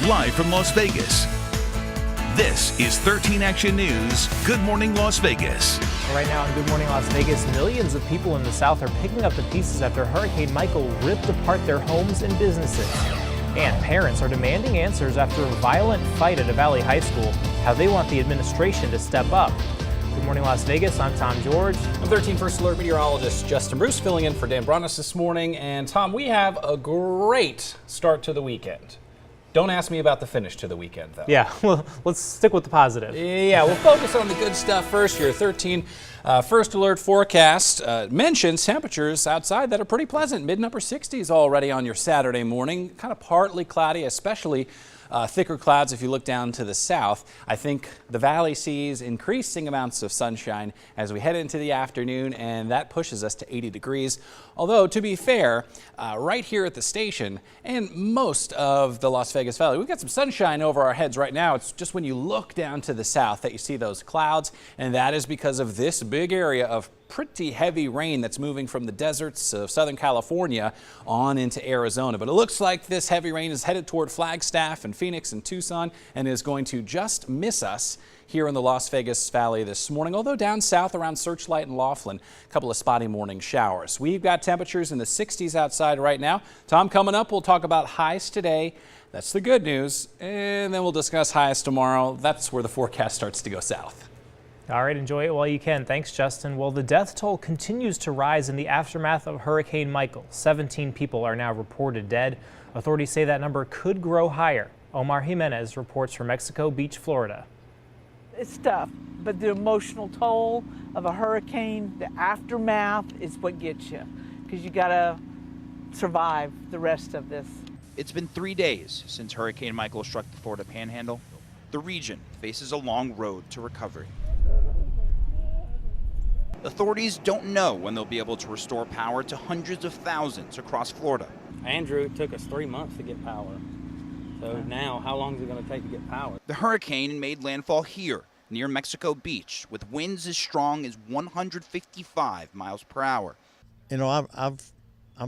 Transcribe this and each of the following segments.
live from Las Vegas. This is 13 Action News. Good morning, Las Vegas. Right now on Good Morning Las Vegas, millions of people in the South are picking up the pieces after Hurricane Michael ripped apart their homes and businesses. And parents are demanding answers after a violent fight at a Valley High School, how they want the administration to step up. Good morning, Las Vegas. I'm Tom George. I'm 13 First Alert meteorologist Justin Bruce filling in for Dan Bronis this morning. And Tom, we have a great start to the weekend. Don't ask me about the finish to the weekend, though. Yeah, well, let's stick with the positive. Yeah, we'll focus on the good stuff first. Your 13 First Alert forecast mentions temperatures outside that are pretty pleasant. Mid and upper 60s already on your Saturday morning. Kind of partly cloudy, especially thicker clouds if you look down to the south. I think the valley sees increasing amounts of sunshine as we head into the afternoon, and that pushes us to 80 degrees. Although, to be fair, right here at the station and most of the Las Vegas Valley, we've got some sunshine over our heads right now. It's just when you look down to the south that you see those clouds, and that is because of this big area of pretty heavy rain that's moving from the deserts of Southern California on into Arizona. But it looks like this heavy rain is headed toward Flagstaff and Phoenix and Tucson and is going to just miss us here in the Las Vegas Valley this morning, although down south around Searchlight and Laughlin, a couple of spotty morning showers. We've got temperatures in the 60s outside right now. Tom, coming up, we'll talk about highs today. That's the good news. And then we'll discuss highs tomorrow. That's where the forecast starts to go south. All right, enjoy it while you can. Thanks, Justin. Well, the death toll continues to rise in the aftermath of Hurricane Michael. 17 people are now reported dead. Authorities say that number could grow higher. Omar Jimenez reports from Mexico Beach, Florida. It's tough, but the emotional toll of a hurricane, the aftermath is what gets you, because you got to survive the rest of this. It's been 3 days since Hurricane Michael struck the Florida Panhandle. The region faces a long road to recovery. Authorities don't know when they'll be able to restore power to hundreds of thousands across Florida. Andrew, it took us 3 months to get power. So now, how long is it going to take to get power? The hurricane made landfall here near Mexico Beach with winds as strong as 155 miles per hour. You know, I've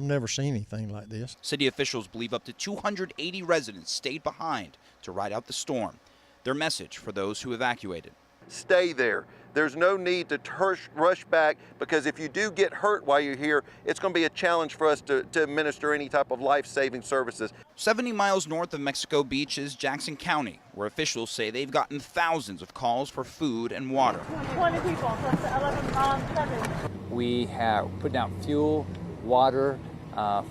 never seen anything like this. City officials believe up to 280 residents stayed behind to ride out the storm. Their message for those who evacuated: stay there. There's no need to rush back, because if you do get hurt while you're here, it's going to be a challenge for us to administer any type of life-saving services. 70 miles north of Mexico Beach is Jackson County, where officials say they've gotten thousands of calls for food and water. 20 people, plus 11 7. We have put down fuel, water,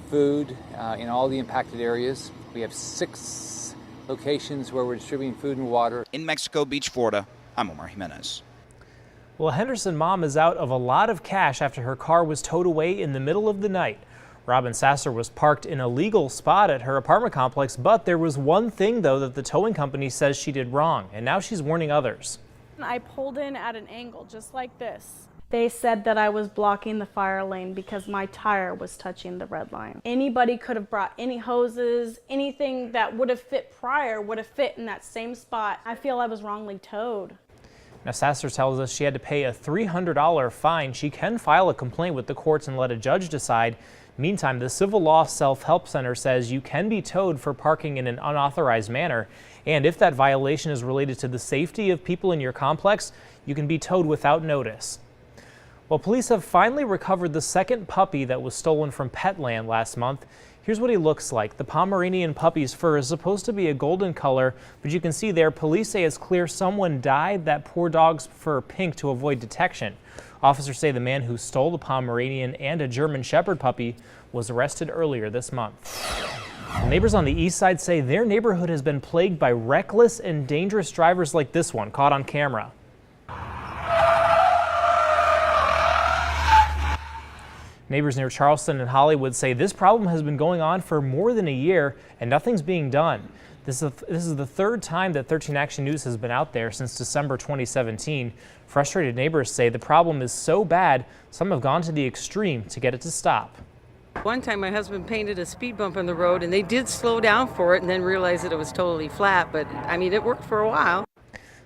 food in all the impacted areas. We have 6 locations where we're distributing food and water. In Mexico Beach, Florida, I'm Omar Jimenez. Well, a Henderson mom is out of a lot of cash after her car was towed away in the middle of the night. Robin Sasser was parked in a legal spot at her apartment complex, but there was one thing, though, that the towing company says she did wrong, and now she's warning others. I pulled in at an angle just like this. They said that I was blocking the fire lane because my tire was touching the red line. Anybody could have brought any hoses, anything that would have fit prior would have fit in that same spot. I feel I was wrongly towed. Now, Sasser tells us she had to pay a $300 fine. She can file a complaint with the courts and let a judge decide. Meantime, the Civil Law Self-Help Center says you can be towed for parking in an unauthorized manner. And if that violation is related to the safety of people in your complex, you can be towed without notice. Well, police have finally recovered the second puppy that was stolen from Petland last month. Here's what he looks like. The Pomeranian puppy's fur is supposed to be a golden color, but you can see there, police say it's clear someone dyed that poor dog's fur pink to avoid detection. Officers say the man who stole the Pomeranian and a German Shepherd puppy was arrested earlier this month. Neighbors on the east side say their neighborhood has been plagued by reckless and dangerous drivers like this one, caught on camera. Neighbors near Charleston and Hollywood say this problem has been going on for more than a year and nothing's being done. This is the third time that 13 Action News has been out there since December 2017. Frustrated neighbors say the problem is so bad, some have gone to the extreme to get it to stop. One time my husband painted a speed bump on the road and they did slow down for it and then realized that it was totally flat, but I mean, it worked for a while.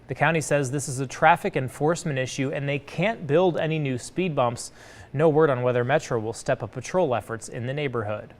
The county says this is a traffic enforcement issue and they can't build any new speed bumps. No word on whether Metro will step up patrol efforts in the neighborhood.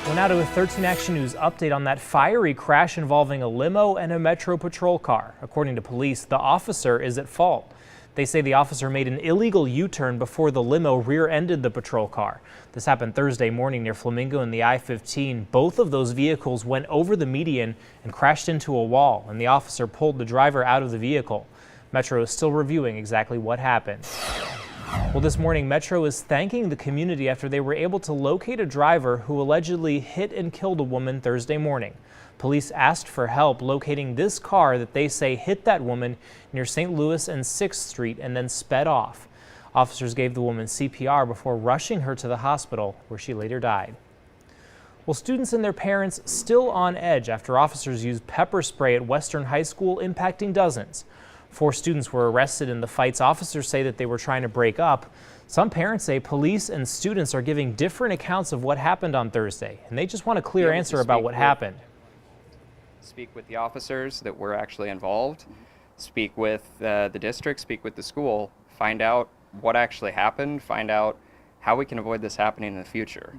Well, now to a 13 Action News update on that fiery crash involving a limo and a Metro Patrol car. According to police, the officer is at fault. They say the officer made an illegal U-turn before the limo rear-ended the patrol car. This happened Thursday morning near Flamingo and the I-15. Both of those vehicles went over the median and crashed into a wall, and the officer pulled the driver out of the vehicle. Metro is still reviewing exactly what happened. Well, this morning, Metro is thanking the community after they were able to locate a driver who allegedly hit and killed a woman Thursday morning. Police asked for help locating this car that they say hit that woman near St. Louis and 6th Street and then sped off. Officers gave the woman CPR before rushing her to the hospital, where she later died. Well, students and their parents still on edge after officers used pepper spray at Western High School, impacting dozens. 4 students were arrested in the fights. Officers say that they were trying to break up. Some parents say police and students are giving different accounts of what happened on Thursday, and they just want a clear answer about what happened. Speak with the officers that were actually involved, speak with the district, speak with the school, find out what actually happened, find out how we can avoid this happening in the future.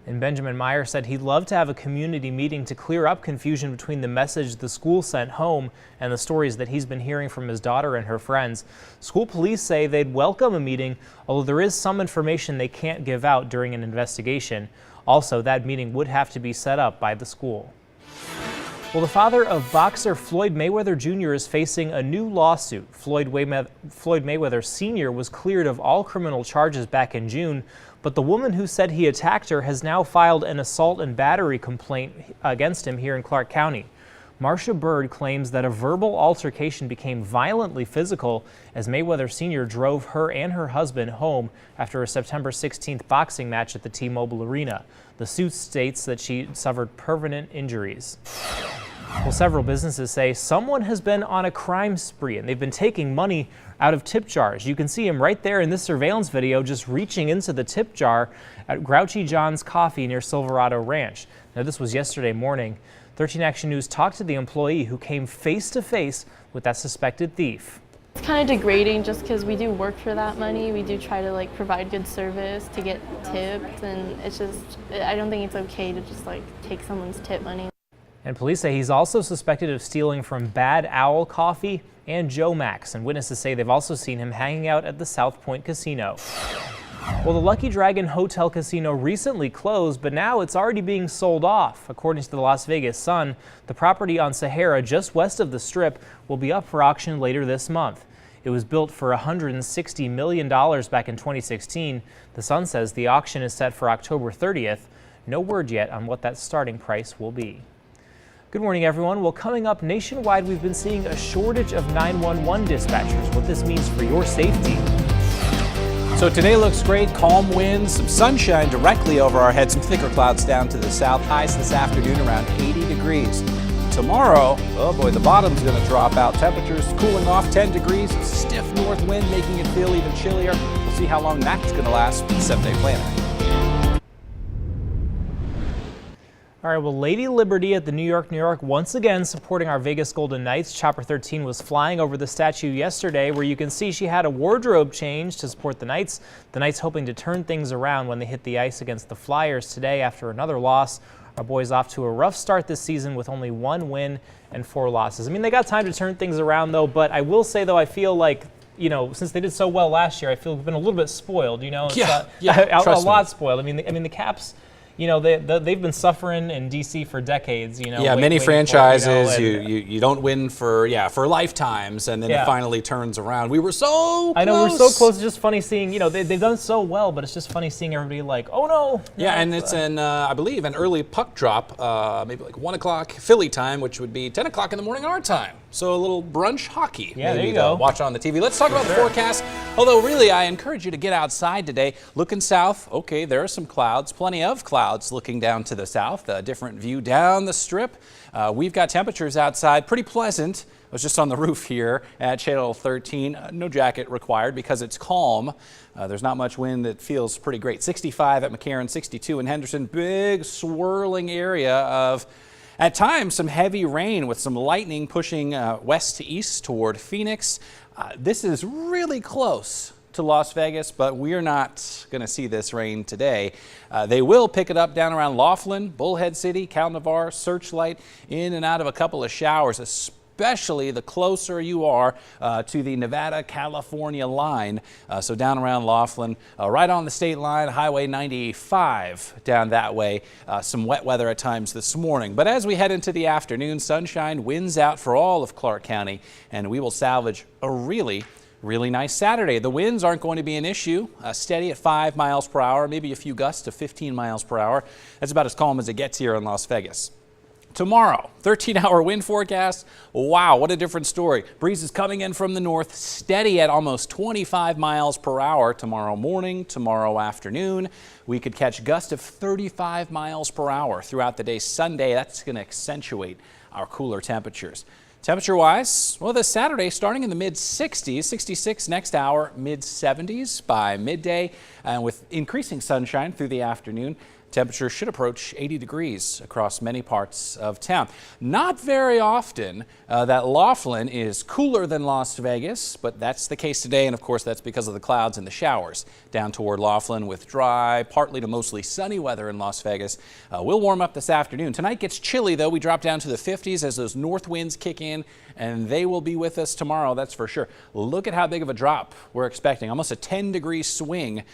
And Benjamin Meyer said he'd love to have a community meeting to clear up confusion between the message the school sent home and the stories that he's been hearing from his daughter and her friends. School police say they'd welcome a meeting, although there is some information they can't give out during an investigation. Also, that meeting would have to be set up by the school. Well, the father of boxer Floyd Mayweather Jr. is facing a new lawsuit. Floyd Mayweather Sr. was cleared of all criminal charges back in June, but the woman who said he attacked her has now filed an assault and battery complaint against him here in Clark County. Marcia Bird claims that a verbal altercation became violently physical as Mayweather Sr. drove her and her husband home after a September 16th boxing match at the T-Mobile Arena. The suit states that she suffered permanent injuries. Well, several businesses say someone has been on a crime spree and they've been taking money out of tip jars. You can see him right there in this surveillance video just reaching into the tip jar at Grouchy John's Coffee near Silverado Ranch. Now, this was yesterday morning. 13 Action News talked to the employee who came face to face with that suspected thief. It's kind of degrading just because we do work for that money. We do try to provide good service to get tipped, and it's just, I don't think it's okay to just take someone's tip money. And police say he's also suspected of stealing from Bad Owl Coffee and Joe Max, and witnesses say they've also seen him hanging out at the South Point Casino. Well, the Lucky Dragon Hotel Casino recently closed, but now it's already being sold off. According to the Las Vegas Sun, the property on Sahara just west of the Strip will be up for auction later this month. It was built for $160 million back in 2016. The Sun says the auction is set for October 30th. No word yet on what that starting price will be. Good morning, everyone. Well, coming up nationwide, we've been seeing a shortage of 911 dispatchers. What this means for your safety. So today looks great, calm winds, some sunshine directly over our head, some thicker clouds down to the south. Highs this afternoon around 80 degrees. Tomorrow, oh boy, the bottom's going to drop out. Temperatures cooling off 10 degrees, stiff north wind making it feel even chillier. We'll see how long that's going to last with the 7-Day Planner. All right, well, Lady Liberty at the New York once again supporting our Vegas Golden Knights. Chopper 13 was flying over the statue yesterday, where you can see she had a wardrobe change to support the Knights. The Knights hoping to turn things around when they hit the ice against the Flyers today after another loss. Our boys off to a rough start this season with only 1 win and 4 losses. I mean, they got time to turn things around, though, but I will say, though, I feel like, you know, since they did so well last year, I feel we've been a little bit spoiled, you know? A lot spoiled. I mean, the Caps, you know, they've been suffering in D.C. for decades, you know. Yeah, many franchises, you don't win for lifetimes, and then it finally turns around. We were so close. I know, we're so close. It's just funny seeing, you know, they've done so well, but it's just funny seeing everybody like, oh no. Yeah, and it's I believe, an early puck drop, maybe like 1 o'clock Philly time, which would be 10 o'clock in the morning our time. So a little brunch hockey, yeah, maybe there you go. Watch on the TV. Let's talk about the forecast. Although really, I encourage you to get outside today. Looking south, okay, there are some clouds, plenty of clouds looking down to the south. A different view down the Strip. We've got temperatures outside, pretty pleasant. I was just on the roof here at Channel 13. No jacket required because it's calm. There's not much wind. That feels pretty great. 65 at McCarran, 62 in Henderson. Big swirling area of, at times, some heavy rain with some lightning pushing west to east toward Phoenix. This is really close to Las Vegas, but we're not going to see this rain today. They will pick it up down around Laughlin, Bullhead City, Cal Navarre, Searchlight, in and out of a couple of showers, especially the closer you are to the Nevada-California line. So down around Laughlin, right on the state line, Highway 95 down that way. Some wet weather at times this morning. But as we head into the afternoon, sunshine, winds out for all of Clark County, and we will salvage a really nice Saturday. The winds aren't going to be an issue. Steady at 5 miles per hour, maybe a few gusts to 15 miles per hour. That's about as calm as it gets here in Las Vegas. Tomorrow, 13-hour wind forecast. Wow, what a different story. Breezes coming in from the north, steady at almost 25 miles per hour tomorrow morning, tomorrow afternoon. We could catch gusts of 35 miles per hour throughout the day. Sunday, that's going to accentuate our cooler temperatures. Temperature-wise, well, this Saturday starting in the mid-60s, 66 next hour, mid-70s by midday, and with increasing sunshine through the afternoon. Temperatures should approach 80 degrees across many parts of town. Not very often that Laughlin is cooler than Las Vegas, but that's the case today, and of course that's because of the clouds and the showers down toward Laughlin with dry, partly to mostly sunny weather in Las Vegas. We'll warm up this afternoon. Tonight gets chilly though. We drop down to the 50s as those north winds kick in, and they will be with us tomorrow, that's for sure. Look at how big of a drop we're expecting, almost a 10-degree swing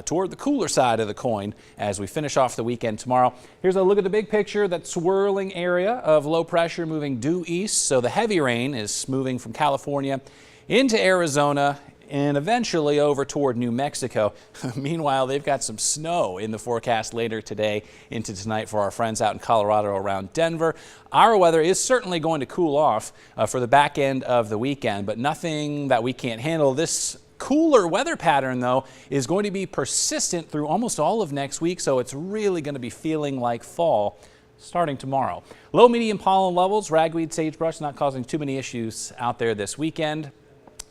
toward the cooler side of the coin as we finish off the weekend tomorrow. Here's a look at the big picture, that swirling area of low pressure moving due east. So the heavy rain is moving from California into Arizona and eventually over toward New Mexico. Meanwhile, they've got some snow in the forecast later today into tonight for our friends out in Colorado around Denver. Our weather is certainly going to cool off for the back end of the weekend, but nothing that we can't handle. This cooler weather pattern, though, is going to be persistent through almost all of next week, so it's really going to be feeling like fall starting tomorrow. Low medium pollen levels, ragweed, sagebrush not causing too many issues out there this weekend.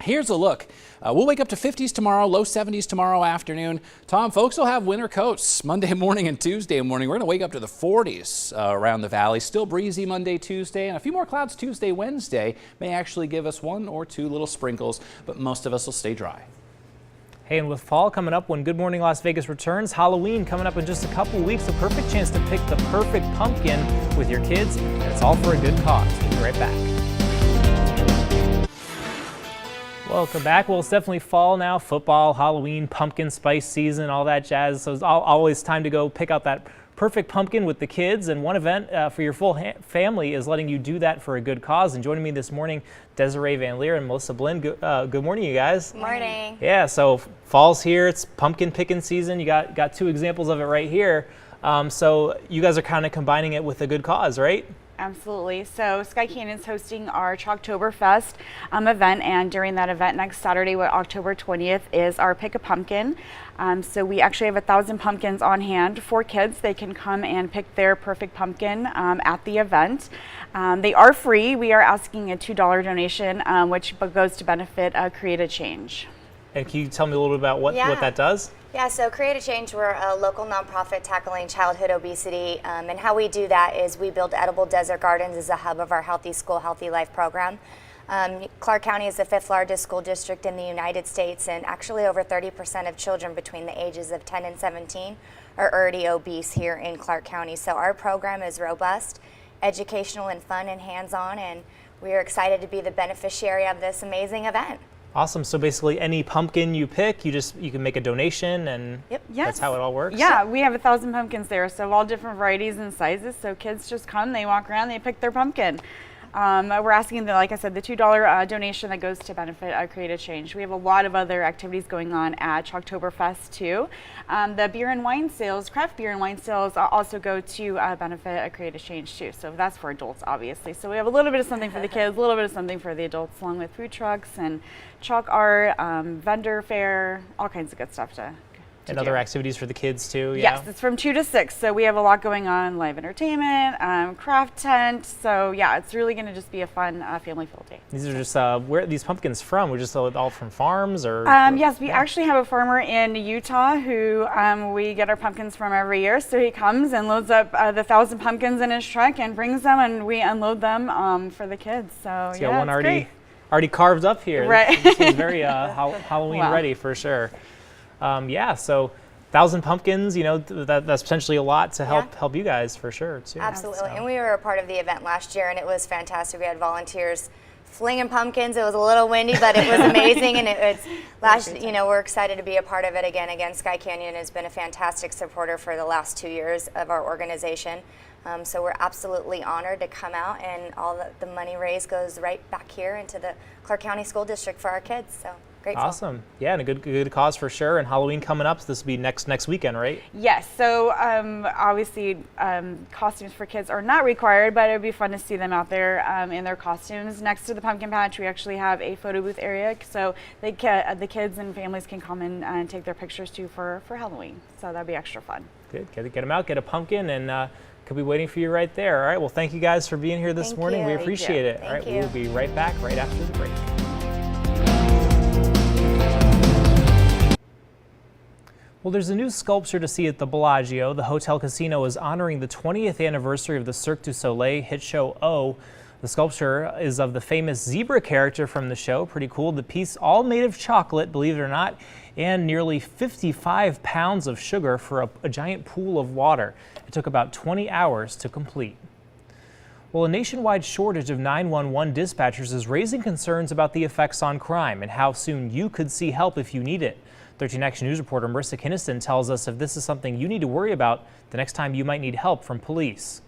Here's a look. We'll wake up to 50s tomorrow, low 70s tomorrow afternoon. Tom, folks will have winter coats Monday morning and Tuesday morning. We're going to wake up to the 40s around the valley. Still breezy Monday, Tuesday, and a few more clouds Tuesday, Wednesday. May actually give us 1 or 2 little sprinkles, but most of us will stay dry. Hey, and with fall coming up when Good Morning Las Vegas returns, Halloween coming up in just a couple weeks, a perfect chance to pick the perfect pumpkin with your kids, and it's all for a good cause. We'll be right back. Welcome back. Well, it's definitely fall now. Football, Halloween, pumpkin spice season, all that jazz. So it's always time to go pick out that perfect pumpkin with the kids. And one event for your full family is letting you do that for a good cause. And joining me this morning, Desiree Van Leer and Melissa Blinn. Good morning, you guys. Morning. Yeah, so fall's here. It's pumpkin picking season. You got 2 examples of it right here. So you guys are kind of combining it with a good cause, right? Absolutely. So Sky Canyon's hosting our Chalktoberfest event, and during that event next Saturday, October 20th, is our Pick a Pumpkin. So we actually have 1,000 pumpkins on hand for kids. They can come and pick their perfect pumpkin at the event. They are free. We are asking a $2 donation, which goes to benefit Create a Change. And can you tell me a little bit about what that does? Yeah, so Create a Change, we're a local nonprofit tackling childhood obesity, and how we do that is we build Edible Desert Gardens as a hub of our Healthy School, Healthy Life program. Clark County is the 5th largest school district in the United States, and actually over 30% of children between the ages of 10 and 17 are already obese here in Clark County. So our program is robust, educational and fun and hands-on, and we are excited to be the beneficiary of this amazing event. Awesome. So basically any pumpkin you pick, you can make a donation, and that's how it all works? Yeah, we have 1,000 pumpkins there, so all different varieties and sizes. So kids just come, they walk around, they pick their pumpkin. We're asking, like I said, the $2 donation that goes to benefit Create a Change. We have a lot of other activities going on at Chalktoberfest too. The beer and wine sales, craft beer and wine sales also go to benefit Create a Change too. So that's for adults, obviously. So we have a little bit of something for the kids, a little bit of something for the adults, along with food trucks and chalk art, vendor fair, all kinds of good stuff to and other activities for the kids too, Yes, it's from 2 to 6. So we have a lot going on, live entertainment, craft tent. So yeah, it's really going to just be a fun family-filled day. These are just, where are these pumpkins from? We're just all from farms or? Yes, we actually have a farmer in Utah who we get our pumpkins from every year. So he comes and loads up the 1,000 pumpkins in his truck and brings them, and we unload them for the kids. So yeah, one already. great. already carved up here. Right. This is very Halloween Wow. ready for sure. Yeah, so 1,000 pumpkins, you know, that's potentially a lot to help you guys for sure too. Absolutely. So. And we were a part of the event last year, and it was fantastic. We had volunteers flinging pumpkins. It was a little windy, but it was amazing. And we're excited to be a part of it again. Sky Canyon has been a fantastic supporter for the last 2 years of our organization. So we're absolutely honored to come out, and all the money raised goes right back here into the Clark County School District for our kids. So grateful. Awesome. Yeah, and a good cause for sure. And Halloween coming up, so this will be next weekend, right? Yes. So obviously costumes for kids are not required, but it would be fun to see them out there in their costumes. Next to the pumpkin patch, we actually have a photo booth area, so the kids and families can come and take their pictures too for Halloween. So that'd be extra fun. Good. Get them out, get a pumpkin, and could be waiting for you right there. All right. Well, thank you guys for being here this morning. We appreciate it. All right. We will be right back right after the break. Well, there's a new sculpture to see at the Bellagio. The Hotel Casino is honoring the 20th anniversary of the Cirque du Soleil hit show O. The sculpture is of the famous zebra character from the show. Pretty cool. The piece all made of chocolate, believe it or not, and nearly 55 pounds of sugar for a giant pool of water. It took about 20 hours to complete. Well, a nationwide shortage of 911 dispatchers is raising concerns about the effects on crime and how soon you could see help if you need it. 13 Action News reporter Marissa Kinniston tells us if this is something you need to worry about the next time you might need help from police.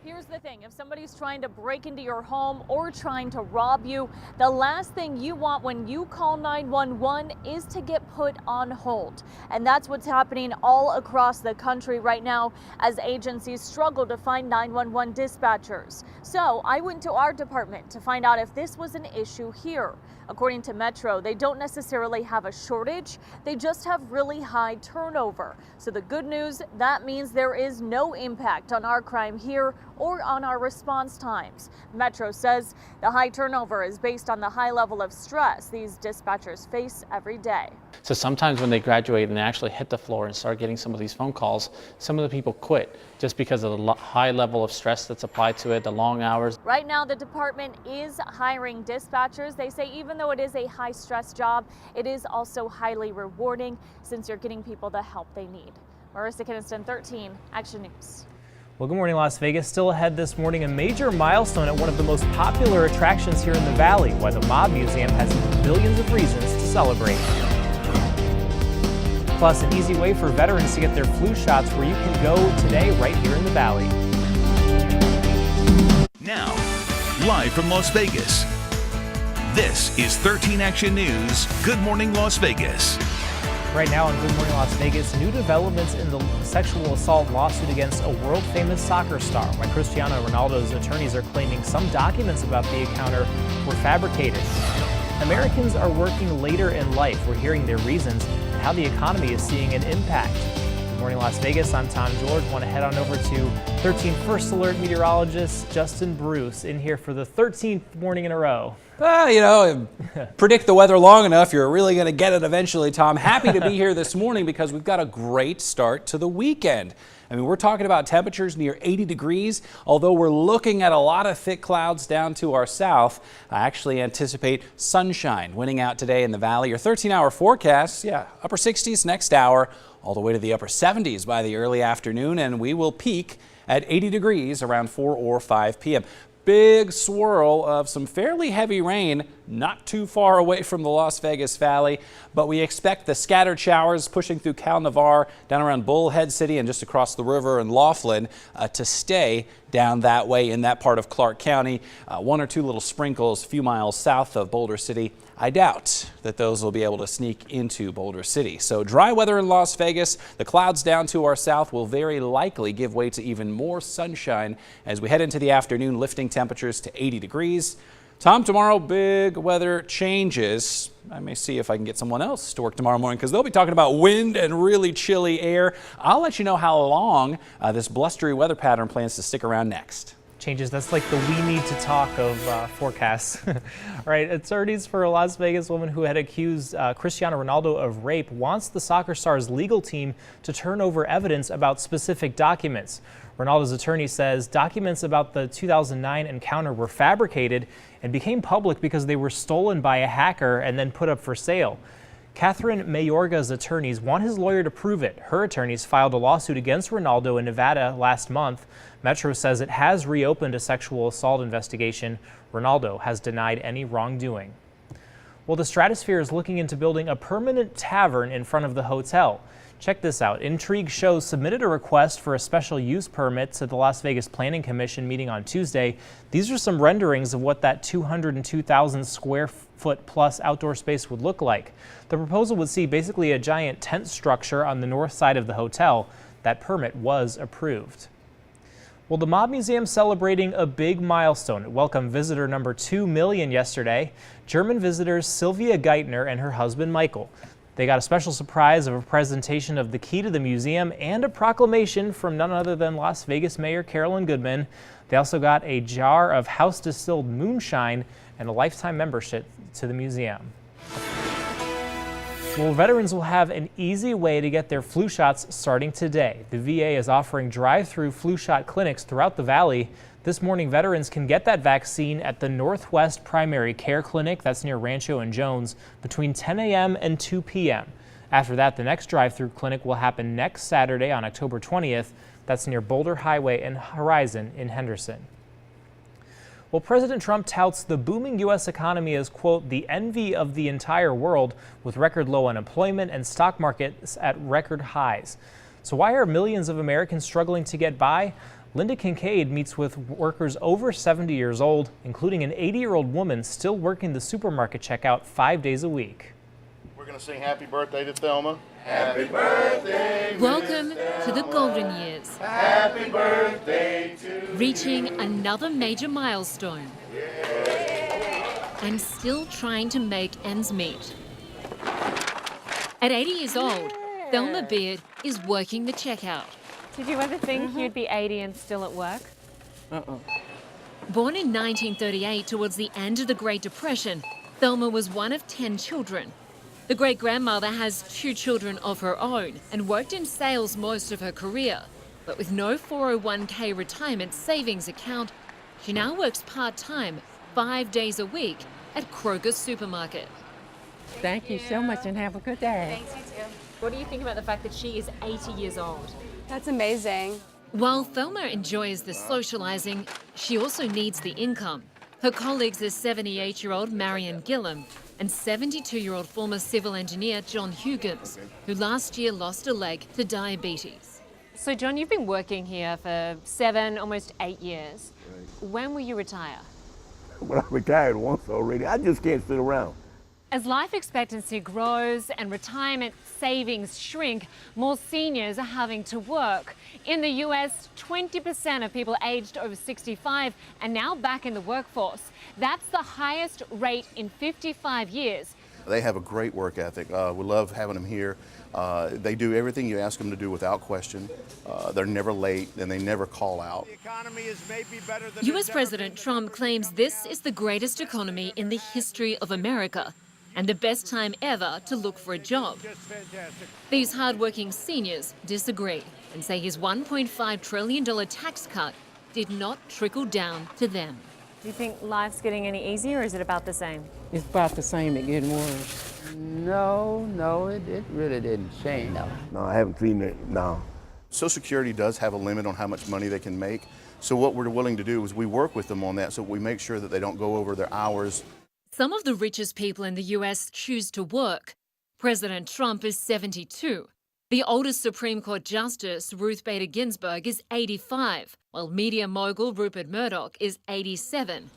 Here's the thing, if somebody's trying to break into your home or trying to rob you, the last thing you want when you call 911 is to get put on hold. And that's what's happening all across the country right now as agencies struggle to find 911 dispatchers. So I went to our department to find out if this was an issue here. According to Metro, they don't necessarily have a shortage, they just have really high turnover. So the good news, that means there is no impact on our crime here or on our response times. Metro says the high turnover is based on the high level of stress these dispatchers face every day. So sometimes when they graduate and they actually hit the floor and start getting some of these phone calls, some of the people quit just because of the high level of stress that's applied to it, the long hours. Right now, the department is hiring dispatchers. They say even though it is a high stress job, it is also highly rewarding since you're getting people the help they need. Marissa Kinniston, 13 Action News. Well, good morning, Las Vegas. Still ahead this morning, a major milestone at one of the most popular attractions here in the Valley, why the Mob Museum has billions of reasons to celebrate. Plus, an easy way for veterans to get their flu shots where you can go today right here in the Valley. Now, live from Las Vegas, this is 13 Action News, Good Morning Las Vegas. Right now on Good Morning Las Vegas, new developments in the sexual assault lawsuit against a world-famous soccer star. Why Cristiano Ronaldo's attorneys are claiming some documents about the encounter were fabricated. Americans are working later in life. We're hearing their reasons and how the economy is seeing an impact. Good morning, Las Vegas. I'm Tom George. Want to head on over to 13 First Alert meteorologist Justin Bruce in here for the 13th morning in a row. Predict the weather long enough, you're really going to get it eventually, Tom. Happy to be here this morning because we've got a great start to the weekend. I mean, we're talking about temperatures near 80 degrees, although we're looking at a lot of thick clouds down to our south. I actually anticipate sunshine winning out today in the valley. Your 13-hour forecast, upper 60s next hour, all the way to the upper 70s by the early afternoon, and we will peak at 80 degrees around 4 or 5 p.m. Big swirl of some fairly heavy rain not too far away from the Las Vegas Valley, but we expect the scattered showers pushing through Cal Navarre down around Bullhead City and just across the river in Laughlin to stay down that way in that part of Clark County. 1 or 2 little sprinkles a few miles south of Boulder City. I doubt that those will be able to sneak into Boulder City. So dry weather in Las Vegas. The clouds down to our south will very likely give way to even more sunshine as we head into the afternoon, lifting temperatures to 80 degrees. Tom, tomorrow, big weather changes. I may see if I can get someone else to work tomorrow morning because they'll be talking about wind and really chilly air. I'll let you know how long this blustery weather pattern plans to stick around next. changes. That's like the we need to talk of forecasts. All right, attorneys for a Las Vegas woman who had accused Cristiano Ronaldo of rape wants the soccer star's legal team to turn over evidence about specific documents. Ronaldo's attorney says documents about the 2009 encounter were fabricated and became public because they were stolen by a hacker and then put up for sale. Catherine Mayorga's attorneys want his lawyer to prove it. Her attorneys filed a lawsuit against Ronaldo in Nevada last month. Metro says it has reopened a sexual assault investigation. Ronaldo has denied any wrongdoing. Well, the Stratosphere is looking into building a permanent tavern in front of the hotel. Check this out. Intrigue Shows submitted a request for a special use permit to the Las Vegas Planning Commission meeting on Tuesday. These are some renderings of what that 202,000 square foot plus outdoor space would look like. The proposal would see basically a giant tent structure on the north side of the hotel. That permit was approved. Well, the Mob Museum celebrating a big milestone. It welcomed visitor number 2 million yesterday. German visitors Sylvia Geithner and her husband Michael. They got a special surprise of a presentation of the key to the museum and a proclamation from none other than Las Vegas Mayor Carolyn Goodman. They also got a jar of house-distilled moonshine and a lifetime membership to the museum. Well, veterans will have an easy way to get their flu shots starting today. The VA is offering drive-through flu shot clinics throughout the valley. This morning, veterans can get that vaccine at the Northwest Primary Care Clinic, that's near Rancho and Jones, between 10 a.m. and 2 p.m. After that, the next drive-through clinic will happen next Saturday on October 20th. That's near Boulder Highway and Horizon in Henderson. Well, President Trump touts the booming U.S. economy as, quote, the envy of the entire world, with record low unemployment and stock markets at record highs. So why are millions of Americans struggling to get by? Linda Kincaid meets with workers over 70 years old, including an 80-year-old woman still working the supermarket checkout 5 days a week. We're going to sing happy birthday to Thelma. Happy birthday. Welcome to the golden years. Happy birthday to Reaching another major milestone. And still trying to make ends meet. At 80 years old, Thelma Beard is working the checkout. Did you ever think you'd be 80 and still at work? Born in 1938 towards the end of the Great Depression, Thelma was one of 10 children. The great-grandmother has 2 children of her own and worked in sales most of her career. But with no 401k retirement savings account, she now works part-time 5 days a week at Kroger Supermarket. Thank you so much and have a good day. Thanks, you too. What do you think about the fact that she is 80 years old? That's amazing. While Thelma enjoys the socializing, she also needs the income. Her colleagues are 78-year-old Marion Gillum and 72-year-old former civil engineer John Huggins, who last year lost a leg to diabetes. So, John, you've been working here for 7, almost 8 years. When will you retire? Well, I retired once already. I just can't sit around. As life expectancy grows and retirement savings shrink, more seniors are having to work. In the US, 20% of people aged over 65 are now back in the workforce. That's the highest rate in 55 years. They have a great work ethic. We love having them here. They do everything you ask them to do without question. They're never late and they never call out. US President Trump claims this is the greatest economy in the history of America and the best time ever to look for a job. These hardworking seniors disagree and say his $1.5 trillion tax cut did not trickle down to them. Do you think life's getting any easier, or is it about the same? It's about the same, it getting worse. No, it really didn't change. No, I haven't seen it, no. Social Security does have a limit on how much money they can make. So what we're willing to do is we work with them on that so we make sure that they don't go over their hours. Some of the richest people in the US choose to work. President Trump is 72. The oldest Supreme Court Justice, Ruth Bader Ginsburg, is 85, while media mogul Rupert Murdoch is 87.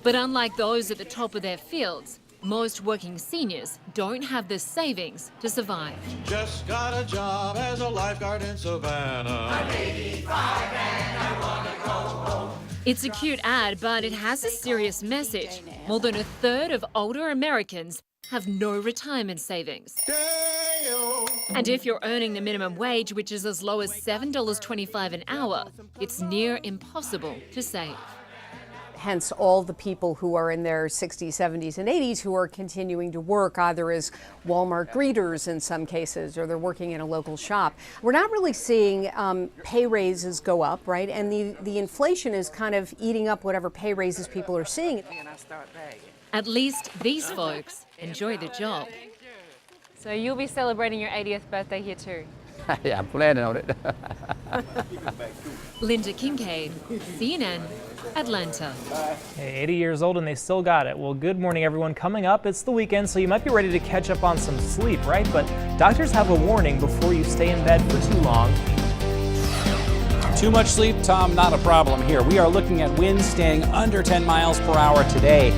But unlike those at the top of their fields, most working seniors don't have the savings to survive. Just got a job as a lifeguard in Savannah. I'm 85 and I want to go home. It's a cute ad, but it has a serious message. More than a third of older Americans have no retirement savings. And if you're earning the minimum wage, which is as low as $7.25 an hour, it's near impossible to save. Hence all the people who are in their 60s, 70s, and 80s who are continuing to work either as Walmart greeters in some cases, or they're working in a local shop. We're not really seeing pay raises go up, right? And the inflation is kind of eating up whatever pay raises people are seeing. At least these folks enjoy the job. So you'll be celebrating your 80th birthday here too? Yeah, I'm planning on it. Linda Kincaid, CNN, Atlanta. Hey, 80 years old and they still got it. Well, good morning, everyone. Coming up, it's the weekend, so you might be ready to catch up on some sleep, right? But doctors have a warning before you stay in bed for too long. Too much sleep, Tom, not a problem here. We are looking at winds staying under 10 miles per hour today.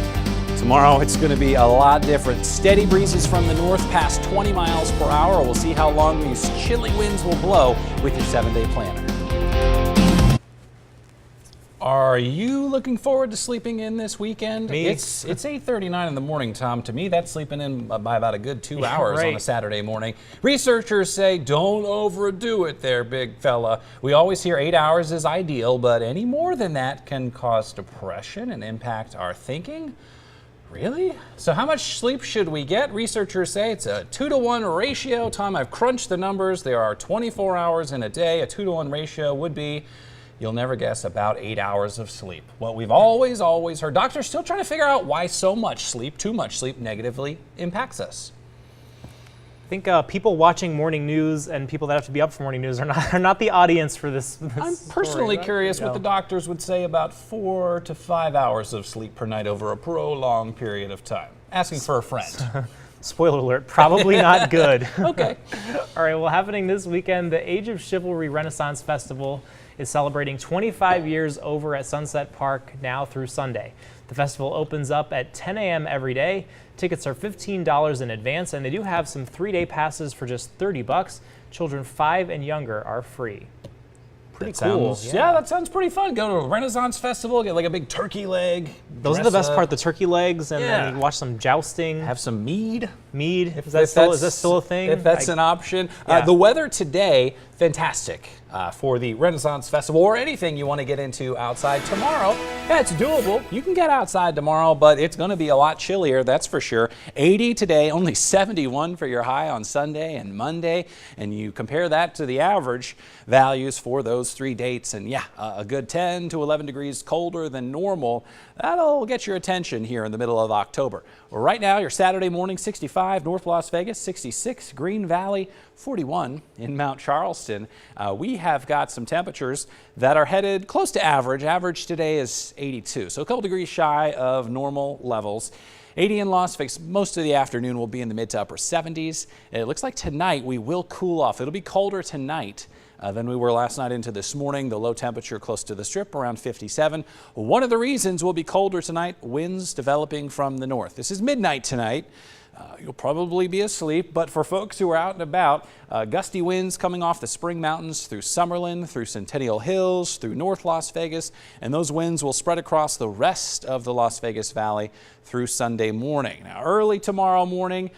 Tomorrow, it's going to be a lot different. Steady breezes from the north past 20 miles per hour. We'll see how long these chilly winds will blow with your 7-day planner. Are you looking forward to sleeping in this weekend? Me? It's 8:39 in the morning, Tom. To me, that's sleeping in by about a good 2 hours on a Saturday morning. Researchers say don't overdo it there, big fella. We always hear 8 hours is ideal, but any more than that can cause depression and impact our thinking. Really? So how much sleep should we get? Researchers say it's a 2-to-1 ratio. Tom, I've crunched the numbers. There are 24 hours in a day. A 2-to-1 ratio would be, you'll never guess, about 8 hours of sleep. What we've always heard. Doctors still trying to figure out why so much sleep, too much sleep, negatively impacts us. I think people watching morning news and people that have to be up for morning news are not the audience for this I'm personally curious what the doctors would say about 4 to 5 hours of sleep per night over a prolonged period of time. Asking for a friend. Spoiler alert, probably not good. Okay. All right, well, happening this weekend, the Age of Chivalry Renaissance Festival is celebrating 25 years over at Sunset Park now through Sunday. The festival opens up at 10 a.m. every day. Tickets are $15 in advance, and they do have some 3-day passes for just $30. Children 5 and younger are free. Pretty cool. Yeah, that sounds pretty fun. Go to a Renaissance Festival, get like a big turkey leg. Those are the best part, the turkey legs, and then you watch some jousting. Have some mead. Mead, is that still a thing? If that's an option. The weather today, fantastic for the Renaissance Festival or anything you want to get into outside tomorrow. Yeah, it's doable. You can get outside tomorrow, but it's going to be a lot chillier, that's for sure. 80 today, only 71 for your high on Sunday and Monday. And you compare that to the average values for those 3 dates, and yeah, a good 10 to 11 degrees colder than normal. That'll get your attention here in the middle of October. Well, right now, your Saturday morning, 65 North Las Vegas, 66 Green Valley, 41 in Mount Charleston. We have got some temperatures that are headed close to average. Average today is 82, so a couple degrees shy of normal levels. 80 in Las Vegas. Most of the afternoon will be in the mid to upper 70s. It looks like tonight we will cool off. It'll be colder tonight than we were last night into this morning. The low temperature close to the Strip, around 57. One of the reasons we'll be colder tonight, winds developing from the north. This is midnight tonight. You'll probably be asleep, but for folks who are out and about, gusty winds coming off the Spring Mountains through Summerlin, through Centennial Hills, through North Las Vegas, and those winds will spread across the rest of the Las Vegas Valley through Sunday morning. Now, early tomorrow morning,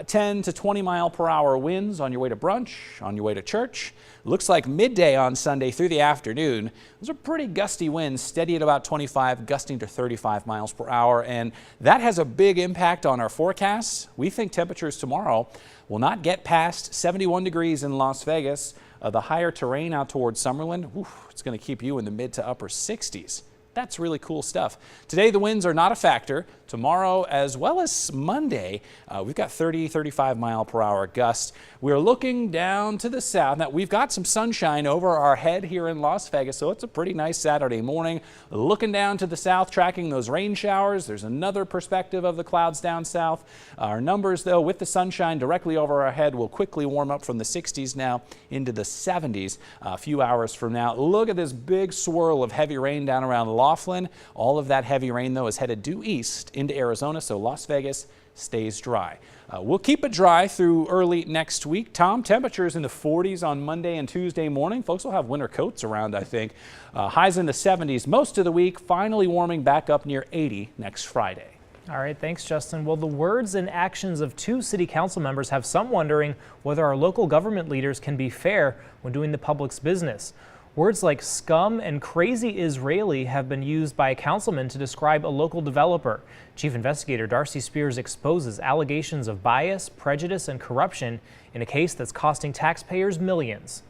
10 to 20 mile per hour winds on your way to brunch, on your way to church. Looks like midday on Sunday through the afternoon. Those are pretty gusty winds, steady at about 25, gusting to 35 miles per hour. And that has a big impact on our forecasts. We think temperatures tomorrow will not get past 71 degrees in Las Vegas. The higher terrain out towards Summerlin, it's going to keep you in the mid to upper 60s. That's really cool stuff. Today, the winds are not a factor. Tomorrow, as well as Monday, we've got 30, 35 mile per hour gusts. We're looking down to the south. Now, we've got some sunshine over our head here in Las Vegas, so it's a pretty nice Saturday morning. Looking down to the south, tracking those rain showers. There's another perspective of the clouds down south. Our numbers, though, with the sunshine directly over our head will quickly warm up from the 60s now into the 70s a few hours from now. Look at this big swirl of heavy rain down around Laughlin. All of that heavy rain, though, is headed due east into Arizona, so Las Vegas stays dry. We'll keep it dry through early next week. Tom, temperatures in the 40s on Monday and Tuesday morning. Folks will have winter coats around, I think. Highs in the 70s most of the week, finally warming back up near 80 next Friday. All right, thanks, Justin. Well, the words and actions of 2 city council members have some wondering whether our local government leaders can be fair when doing the public's business. Words like scum and crazy Israeli have been used by a councilman to describe a local developer. Chief Investigator Darcy Spears exposes allegations of bias, prejudice, and corruption in a case that's costing taxpayers millions.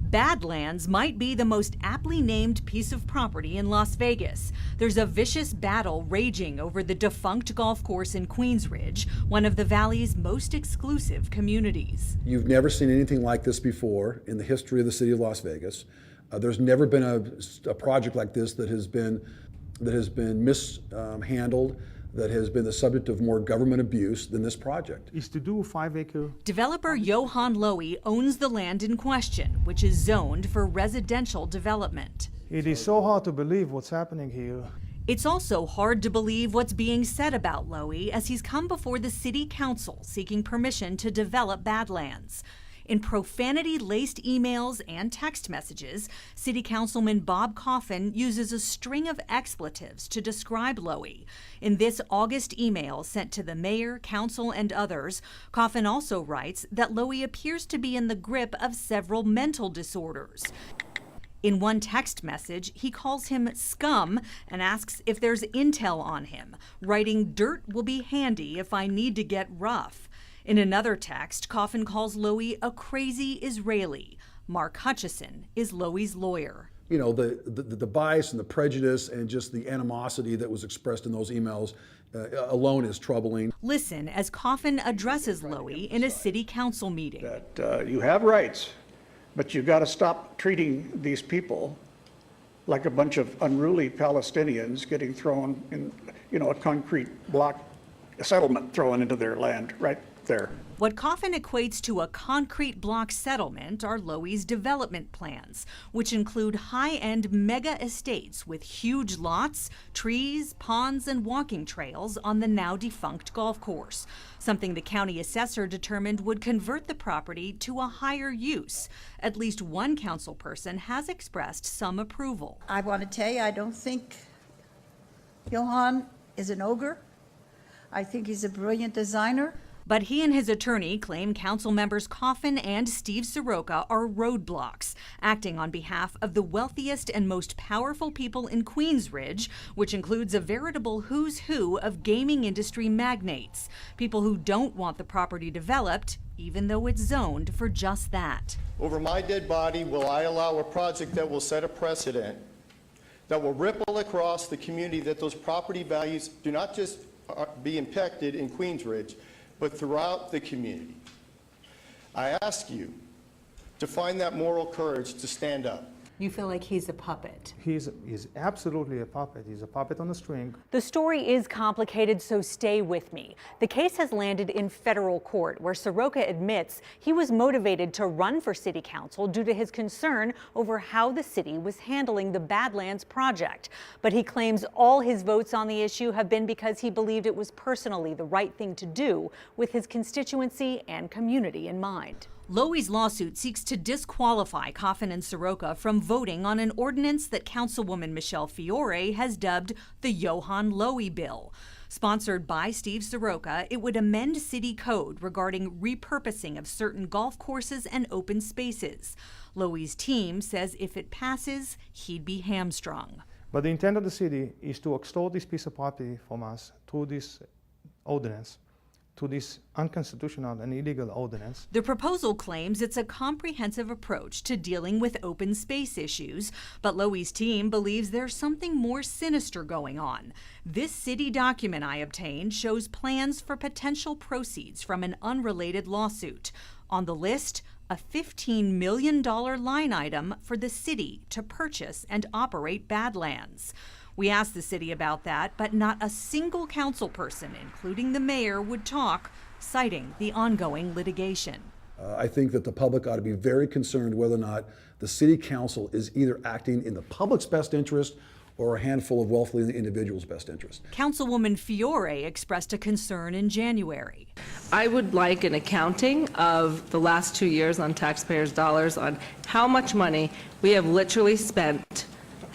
Badlands might be the most aptly named piece of property in Las Vegas. There's a vicious battle raging over the defunct golf course in Queensridge, one of the Valley's most exclusive communities. You've never seen anything like this before in the history of the city of Las Vegas. There's never been a project like this that has been mishandled, that has been the subject of more government abuse than this project. Is to do a 5-acre. Developer Johan Lowy owns the land in question, which is zoned for residential development. It is so hard to believe what's happening here. It's also hard to believe what's being said about Lowy as he's come before the city council seeking permission to develop Badlands. In profanity-laced emails and text messages, City Councilman Bob Coffin uses a string of expletives to describe Lowy. In this August email sent to the mayor, council, and others, Coffin also writes that Lowy appears to be in the grip of several mental disorders. In one text message, he calls him scum and asks if there's intel on him, writing, "Dirt will be handy if I need to get rough." In another text, Coffin calls Lowy a crazy Israeli. Mark Hutchison is Lowy's lawyer. You know, the bias and the prejudice and just the animosity that was expressed in those emails alone is troubling. Listen as Coffin addresses Lowy in a city council meeting. That you have rights, but you've got to stop treating these people like a bunch of unruly Palestinians getting thrown in, a concrete block, a settlement thrown into their land right there. What Coffin equates to a concrete block settlement are Lowy's development plans, which include high-end mega estates with huge lots, trees, ponds, and walking trails on the now defunct golf course, something the county assessor determined would convert the property to a higher use. At least one council person has expressed some approval. I want to tell you, I don't think Johan is an ogre. I think he's a brilliant designer. But he and his attorney claim council members Coffin and Steve Soroka are roadblocks, acting on behalf of the wealthiest and most powerful people in Queensridge, which includes a veritable who's who of gaming industry magnates, people who don't want the property developed, even though it's zoned for just that. Over my dead body, will I allow a project that will set a precedent, that will ripple across the community, that those property values do not just be impacted in Queensridge, but throughout the community? I ask you to find that moral courage to stand up. You feel like he's a puppet? He's absolutely a puppet. He's a puppet on a string. The story is complicated, so stay with me. The case has landed in federal court, where Soroka admits he was motivated to run for city council due to his concern over how the city was handling the Badlands project. But he claims all his votes on the issue have been because he believed it was personally the right thing to do with his constituency and community in mind. Lowy's lawsuit seeks to disqualify Coffin and Soroka from voting on an ordinance that Councilwoman Michelle Fiore has dubbed the Johan Lowy Bill. Sponsored by Steve Soroka, it would amend city code regarding repurposing of certain golf courses and open spaces. Lowy's team says if it passes, he'd be hamstrung. But the intent of the city is to extort this piece of property from us through this ordinance, to this unconstitutional and illegal ordinance. The proposal claims it's a comprehensive approach to dealing with open space issues, but Lowy's team believes there's something more sinister going on. This city document I obtained shows plans for potential proceeds from an unrelated lawsuit. On the list, a $15 million line item for the city to purchase and operate Badlands. We asked the city about that, but not a single council person, including the mayor, would talk, citing the ongoing litigation. I think that the public ought to be very concerned whether or not the city council is either acting in the public's best interest or a handful of wealthy individuals' best interest. Councilwoman Fiore expressed a concern in January. I would like an accounting of the last 2 years on taxpayers' dollars on how much money we have literally spent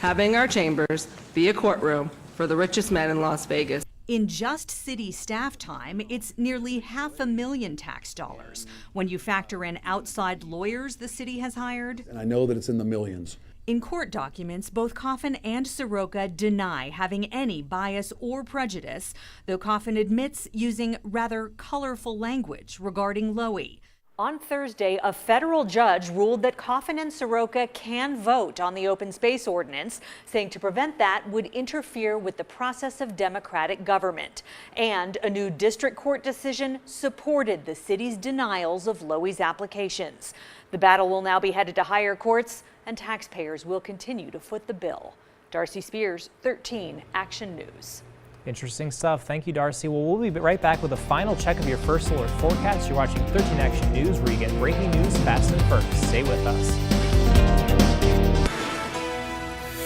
having our chambers be a courtroom for the richest man in Las Vegas. In just city staff time, it's nearly $500,000 tax dollars. When you factor in outside lawyers the city has hired. And I know that it's in the millions. In court documents, both Coffin and Soroka deny having any bias or prejudice, though Coffin admits using rather colorful language regarding Lowy. On Thursday, a federal judge ruled that Coffin and Soroka can vote on the open space ordinance, saying to prevent that would interfere with the process of democratic government. And a new district court decision supported the city's denials of Lowy's applications. The battle will now be headed to higher courts, and taxpayers will continue to foot the bill. Darcy Spears, 13 Action News. Interesting stuff. Thank you, Darcy. Well, we'll be right back with a final check of your First Alert forecast. You're watching 13 Action News, where you get breaking news fast and first. Stay with us.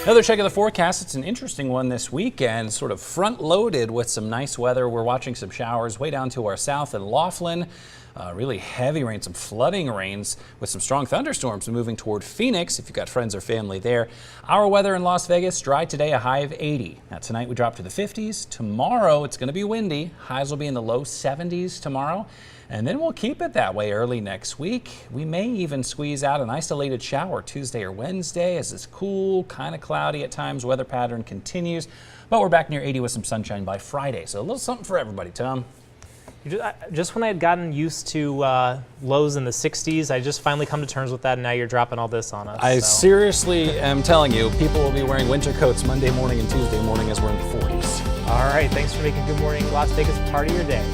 Another check of the forecast. It's an interesting one this weekend, sort of front-loaded with some nice weather. We're watching some showers way down to our south in Laughlin. Really heavy rain, some flooding rains with some strong thunderstorms moving toward Phoenix if you've got friends or family there. Our weather in Las Vegas, dry today, a high of 80. Now tonight we drop to the 50s. Tomorrow it's going to be windy. Highs will be in the low 70s tomorrow. And then we'll keep it that way early next week. We may even squeeze out an isolated shower Tuesday or Wednesday as this cool, kind of cloudy at times weather pattern continues. But we're back near 80 with some sunshine by Friday. So a little something for everybody, Tom. Just when I had gotten used to lows in the 60s, I just finally come to terms with that, and now you're dropping all this on us. I seriously am telling you, people will be wearing winter coats Monday morning and Tuesday morning as we're in the 40s. All right, thanks for making Good Morning Las Vegas part of your day.